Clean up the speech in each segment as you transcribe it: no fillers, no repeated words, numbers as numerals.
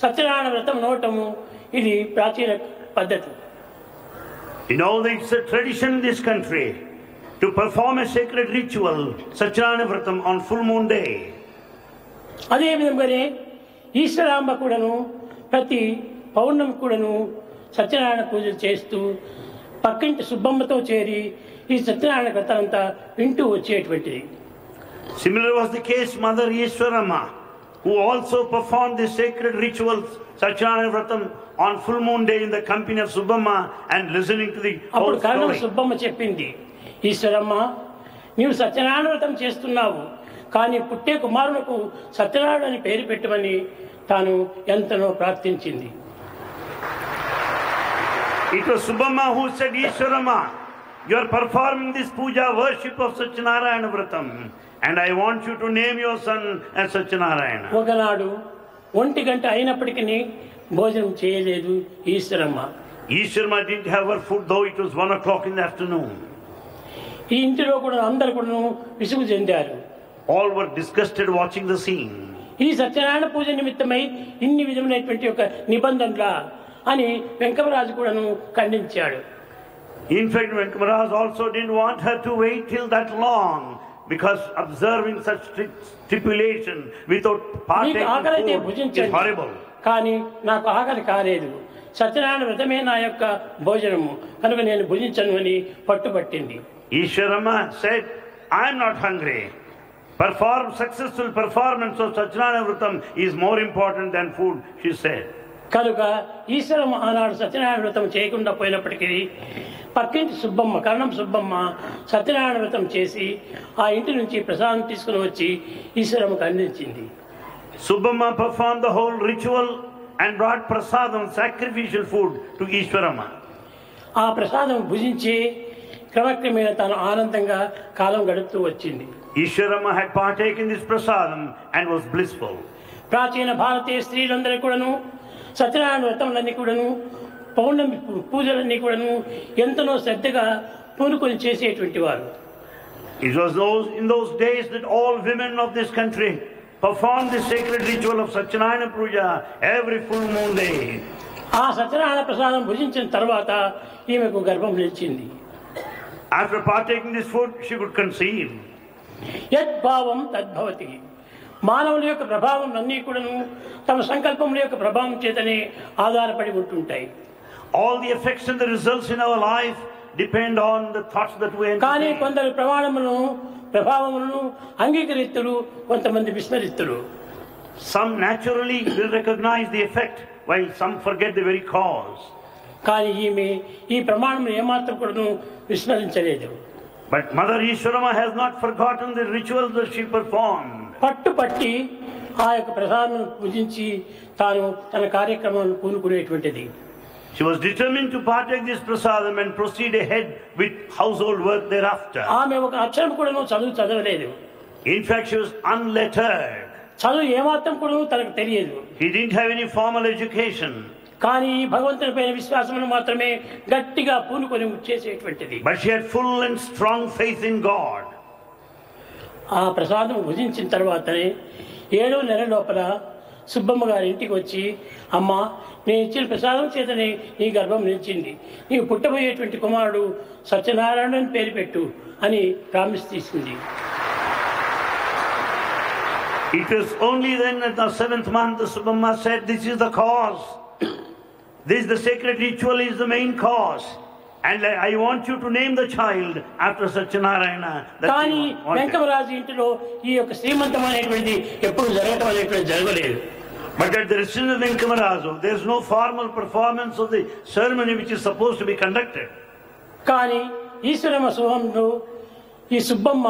సత్యనారాయణ వ్రతం నోటము ఇది ప్రాచీన పద్ధతి. You know, it's a tradition in this country to perform a sacred ritual, Satyanarayana Vratam, on full moon day. అదే విధంగానే ఈశ్వరాంబ కూడాను ప్రతి పౌర్ణమి కూడాను సత్యనారాయణ పూజలు చేస్తూ పక్కింటి సుబ్బమ్మతో చేరి ఈ సత్యనారాయణ వ్రతం అంతా వింటూ వచ్చేటువంటిది. Similar was the case Mother Ishwarama, who also performed the sacred rituals Satyanarayana Vratam on full moon day in the company of Subbamma and listening to the whole అప్పుడు కారణం story. సుబ్బమ్మ చెప్పింది, ఈశ్వరమ్మ నీవు సత్యనారాయణ వ్రతం చేస్తున్నావు, కానీ పుట్టే కుమారునకు సత్యనారాయణ అని పేరు పెట్టమని తాను ఎంతనో ప్రార్థించింది. It was Subbamma who said, Ishwarama, you are performing this puja worship of Satyanarayana Vratam, and I want you to name your son as Satyanarayana. ఒకనాడు 1 గంట అయినప్పటికీ భోజనం చేయలేదు Eshwaramma. Ishwarama didn't have her food, though it was 1 o'clock in the afternoon. ఈ ఇంటిలో కూడా అందరు కూడా విసుగు చెందారు. All were disgusted watching the scene. ఈ సత్యనారాయణ పూజ నిమిత్తమై ఇన్ని విధమైనటువంటి ఒక నిబంధనలా అని వెంకమరాజు కూడాను ఖండించాడు. In fact, Venkamaraj also didn't want her to wait till that long, because observing such stipulation without partaking food is horrible. కానీ నాకు ఆకలి కాలేదు, సత్యనారాయణ వ్రతమే నా యొక్క భోజనము కనుక నేను భుజించను అని పట్టుబట్టింది. Ishwarama said, I am not hungry. Successful performance of Satyanarayana Vratam is more important than food, she said. కనుక ఈశ్వరమ్మ ఆనాడు సత్యనారాయణ వ్రతం చేయకుండా పోయినప్పటికీ పక్కింటి సుబ్బమ్మ, కరణం సుబ్బమ్మ సత్యనారాయణ వ్రతం చేసి ఆ ఇంటి నుంచి ప్రసాదం తీసుకుని వచ్చి ఈశ్వరమ్మకు అందించింది. Subbamma performed the whole ritual and brought prasadam, sacrificial food, to Ishwarama. ఆ ప్రసాదం భుజించి క్రమక్రమేణ తాను ఆనందంగా కాలం గడుపుతూ వచ్చింది. Ishwarama had partaken this prasadam and was blissful. ప్రాచీన భారతీయ స్త్రీలందరూ కూడాను సత్యనారాయణ వ్రతములన్నీ కూడాను పౌర్ణమి పూజలన్నీ కూడాను ఎంతనో శ్రద్ధగా పూనుకొని చేసేటువంటి వారు. It was in those days that all women of this country performed the sacred ritual of Satyanarayana Puja every full moon day. ఆ సత్యనారాయణ ప్రసాదం భుజించిన తర్వాత ఈమెకు గర్భం నిలిచింది. After partaking this food, she could conceive. యద్భావం తద్భవతి. మానవుల యొక్క ప్రభావం అన్నీ కూడాను తమ సంకల్పముల యొక్క ప్రభావం చేతనే ఆధారపడి ఉంటుంటాయి. All the effects and the results in our life depend on the thoughts that we కానీ entertain. కొందరు ప్రభావములను అంగీకరిస్తురు, కొంతమంది విస్మరిస్తురు. Some naturally will recognize the effect, while some forget the very cause. కానీ ఈమె ఈ ప్రమాణం ఏమాత్రం కూడా విస్మరించలేదు. But Mother Ishwarama has not forgotten the rituals that she performed. పట్టుపట్టి ఆ యొక్క ప్రసాదం పూజించి తాను తన కార్యక్రమాలను పూనుకునేటువంటిది. She was determined to partake this prasadam and proceed ahead with household work thereafter. ఆమె ఒక అక్షరం కూడా చదవలేదు. In fact, she was unlettered. చదువు ఏమాత్రం కూడా తనకు తెలియదు. She didn't have any formal education. కానీ భగవంతుని పైన విశ్వాసమును మాత్రమే గట్టిగా పూనుకొని చేసేటువంటిది. But she had full and strong faith in God. ఆ ప్రసాదం భుజించిన తర్వాతనే 7వ నెల లోపల సుబ్బమ్మ గారి ఇంటికి వచ్చి, అమ్మ నేను ఇచ్చిన ప్రసాదం చేతనే నీ గర్భం నిలిచింది, నీవు పుట్టబోయేటువంటి కుమారుడు సత్యనారాయణ అని పేరు పెట్టు అని ప్రామిస్ తీసుకుంది. It was only then at the 7th month the Subbamma said, this is the cause. This the sacred ritual is the main cause. And I want you to name the child after Satyanarayana. కానీ వెంకమరాజు ఇంటిలో ఈ యొక్క శ్రీమంతం అనేటువంటిది ఎప్పుడు జరగటం అనేటువంటి జరగలేదు. But at the residence of Venkamarazu, there is no formal performance of the ceremony which is supposed to be conducted. కానీ ఈశ్వరమ్మ శుభంలో ఈ సుబ్బమ్మ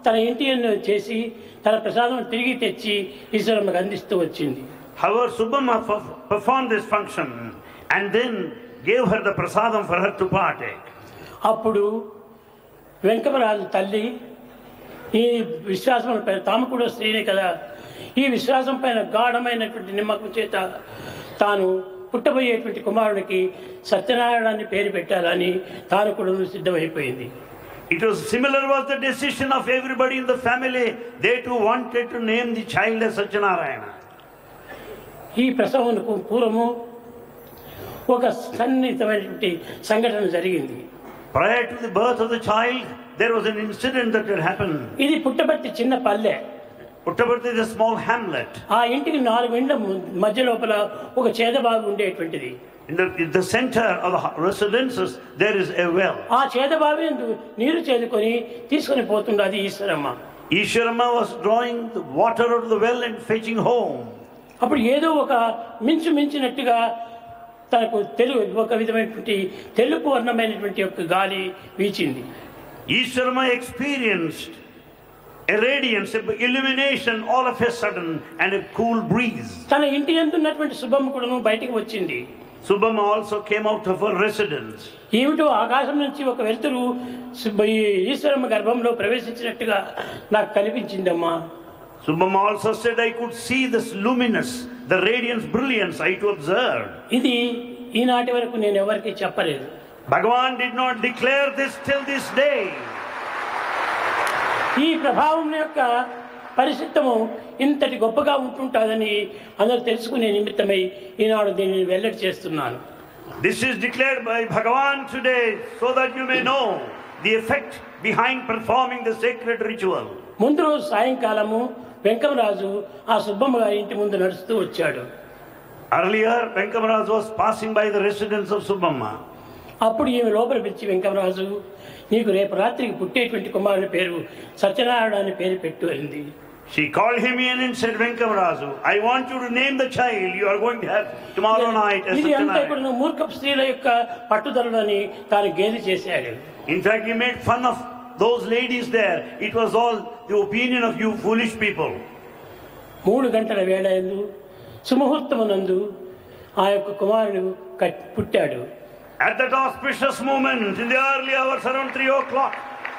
తన ఇంటి చేసి తన ప్రసాదం తిరిగి తెచ్చి ఈశ్వరమ్మకు అందిస్తూ వచ్చింది. However, Subbamma performed this function and then gave her the prasadam for her to partake. అప్పుడు వెంకమరాజు తల్లి ఈ విశ్వాసం పైన, తాము కూడా స్త్రీనే కదా, ఈ విశ్వాసం పైన గాఢమైనటువంటి నమ్మకం చేత తాను పుట్టబోయేటువంటి కుమారుడికి సత్యనారాయణాన్ని పేరు పెట్టాలని తాను కూడా సిద్ధమైపోయింది. It was similar was the decision of everybody in the family. They too wanted to name the child as Satyanarayana. ఈ ప్రసవమునకు పూర్వము ఒక సన్నిహితమైనటువంటి సంఘటన జరిగింది. Prior to the birth of the child, there was an incident that had happened. ఇది పుట్టపర్తి చిన్న పల్లె. Puttaparthi is a small hamlet. ఆ ఇంటికి 4 ఇండ్ల మధ్య లోపల ఒక చేదబావి ఉండేటువంటిది. In the center of the residences, there is a well. ఆ చేదబావి నీరు చేదుకొని తీసుకొని పోతున్నది Eshwaramma. Ishwarama was drawing the water out of the well and fetching home. అప్పుడు ఏదో ఒక మించినట్టుగా తనకు ఒక విధమైనటువంటి తెలుపు వర్ణమైనటువంటి ఒక గాలి వీచింది. Ishwarama experienced a radiance, a illumination all of a sudden and a cool breeze. తన ఇంటి యందు ఉన్నటువంటి శుభమ్మ కూడాను బయటికి వచ్చింది. Subhamma also came out of her residence. ఏమిటో ఆకాశం నుంచి ఒక వెలుతురు ఈశ్వరమ్మ గర్భంలో ప్రవేశించినట్టుగా నాకు కనిపించిందమ్మా. Subhamma also said, I could see this luminous, the radiance, brilliance I to observe. ఇది ఈనాటి వరకు నేను ఎవరికి చెప్పలేదు. Bhagavan did not declare this till this day. ఈ ప్రభావం యొక్క పరిశుద్ధము ఇంతటి గొప్పగా ఉంటుంటుందని అందరూ తెలుసుకునే నిమిత్తమై ఈనాడు దీనిని వెల్లడి చేస్తున్నాను. This is declared by Bhagavan today so that you may know the effect behind performing the sacred ritual. ముందు రోజు సాయంకాలము వెంకమరాజు ఆ సుబ్బమ్మ గారి ఇంటి ముందు నడుస్తూ వచ్చాడు. Earlier, Venkamaraj was passing by the residence of Subhamma. అప్పుడు ఈమె లోపల పిలిచి, వెంకమరాజు, నీకు రేపు రాత్రికి పుట్టేటువంటి కుమారుని పేరు సత్యనారాయణ అని పేరు పెట్టు అంది. She called him in and said, Venkamaraju, I want you to name the child you are going to have tomorrow night as ఇది అంతా Satyanarayana. ఇప్పుడు మూర్ఖ స్త్రీల యొక్క పట్టుదలని తాను గేలి చేశాడు. In fact, he made fun of those ladies there. It was all the opinion of you foolish people. 3 గంటల వేళ యందు సుముహూర్తమునందు ఆ యొక్క కుమారుడు పుట్టాడు. At that auspicious moment, in the early hours around 3 o'clock,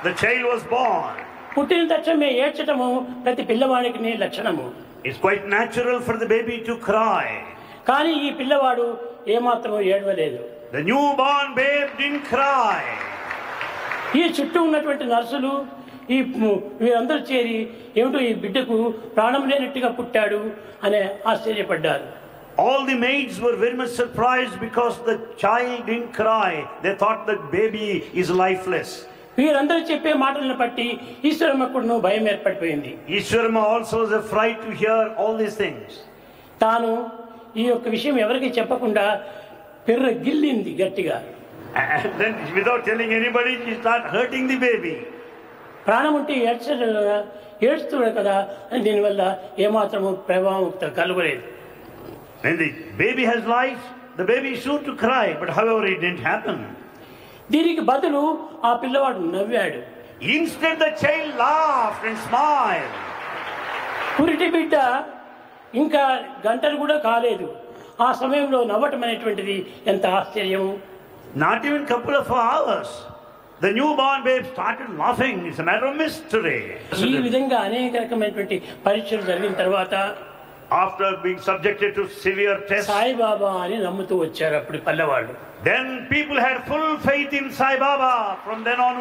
the child was born. పుట్టిన తక్షణమే ఏడ్చటము ప్రతి పిల్లవాడికి లక్షణము. It's quite natural for the baby to cry. కానీ ఈ పిల్లవాడు ఏమాత్రం ఏడవలేదు. The newborn babe didn't cry. ఈ చుట్టూ ఉన్నటువంటి నర్సులు వీరందరూ చేరి ఏమిటో ఈ బిడ్డకు ప్రాణం లేనట్టుగా పుట్టాడు అనే ఆశ్చర్యపడ్డారు. All the maids were very much surprised because the child didn't cry. They thought that baby is lifeless. వీరందరూ చెప్పే మాటలను బట్టి ఈశ్వరమ్మకు భయం ఏర్పడిపోయింది. Ishwarama also was afraid to hear all these things. తాను ఈ యొక్క విషయం ఎవరికి చెప్పకుండా పెర్ర గిల్లింది గట్టిగా. And then without telling anybody, she started hurting the baby. ప్రాణం ఉంటే ఏడ్చుతున్నాడు కదా అని దీనివల్ల ఏమాత్రము ప్రభావం కలుగలేదు. When the baby has life, the baby is sure to cry, but however it didn't happen. దీనికి బదులు ఆ పిల్లవాడు నవ్వాడు. Instead the child laughed and smiled. పురిటి బిడ్డ ఇంకా గంటలు కూడా కాలేదు. ఆ సమయంలో నవ్వటం అనేటువంటిది ఎంత ఆశ్చర్యము. Not even couple of hours, the newborn babe started laughing. It's a matter of mystery. ఈ విధంగా అనేక రకమైనటువంటి పరీక్షలు జరిగిన తర్వాత After being subjected to severe tests, Saibaba అని నమ్ముతూ వచ్చారు అప్పుడు పల్లెవాళ్ళు. then people had full faith in Sai Baba from then on.